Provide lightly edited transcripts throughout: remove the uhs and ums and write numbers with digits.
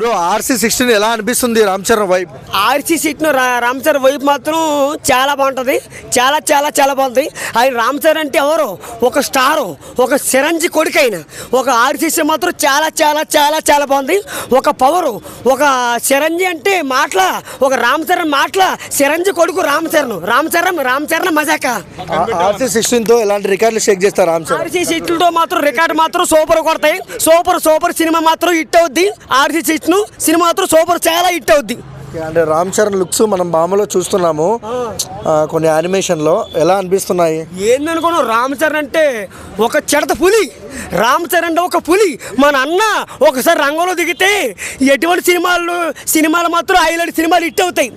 Bro RC16 ఎలా అనిపిస్తుంది Ram Charan vibe? RC16 Ram Charan వైపు మాత్రం చాలా బాగుంటుంది. చాలా చాలా చాలా బాగుంటుంది. ఆయన రామ్ చరణ్ అంటే ఎవరు? ఒక స్టారు, ఒక చిరంజి కొడుకు. ఆయన ఒక RC16 మాత్రం చాలా చాలా చాలా చాలా బాగుంది. ఒక పవరు, ఒక చిరంజి అంటే మాటల, ఒక రామ్ చరణ్ మాటల, చిరంజి కొడుకు రామ్ చరణ్ మజాక. RC16 తో ఎలాంటి రికార్డులు షేక్ చేస్తారు రామ్ చరణ్? RC16 తో మాత్రం రికార్డు మాత్రం సూపర్ కొడతాయి. సూపర్ సినిమా మాత్రం హిట్ అవుద్ది. RC16 సినిమా మాత్రం సూపర్, చాలా హిట్ అవుద్ది. అంటే రామ్ చరణ్ లుక్స్ మనం బామలో చూస్తున్నాము, కొన్ని యానిమేషన్లో ఎలా అనిపిస్తున్నాయి? ఏందనుకున్నావు? రామ్ చరణ్ అంటే ఒక చిడత పులి. రామ్ చరణ్ అంటే ఒక పులి. మన అన్న ఒకసారి రంగంలో దిగితే ఎటువంటి సినిమాలు మాత్రం హైలైట్ సినిమాలు హిట్ అవుతాయి.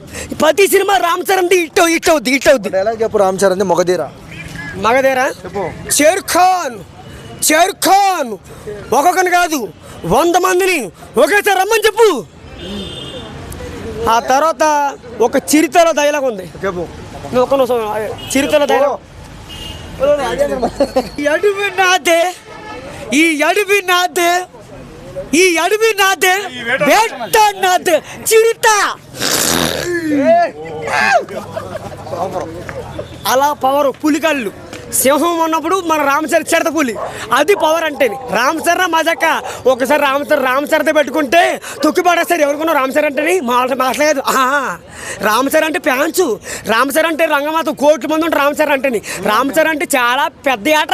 ప్రతి సినిమా రామ్ చరణ్ హిట్ అవుద్ది. ఎలా చెప్పు రామ్ చరణ్ మగధీరా షేర్ ఖాన్ ఒక్కొక్కని కాదు 100 మందిని ఒకేసారి రమ్మని చెప్పు. ఆ తర్వాత ఒక చిరుతల డైలాగ్ ఉంది. ఒక నిమిషం, చిరుతల డైలాగ్. అడవి నాదే, ఈ అడవి నాదే, ఈ అడవి నాదే, వేట నాదే, చిరుత. అలా పవర్ పులికళ్ళు. సింహం ఉన్నప్పుడు మన రామ్ చరణ్ చిడత పులి, అది పవర్ అంటే. రామ్ చరణ్ మజాక. ఒకసారి రామ్ చరణ్ పెట్టుకుంటే తొక్కి పడేస్తారు ఎవరికన్నా. రామ్ చరణ్ అంటే మాట్లాడలేదు. రామ్ చరణ్ అంటే ఫ్యాన్స్. రామ్ చరణ్ అంటే రంగమాత కోట్ల మంది ఉంటారు రామ్ చరణ్ అంటే. రామ్ చరణ్ అంటే చాలా పెద్ద ఆట.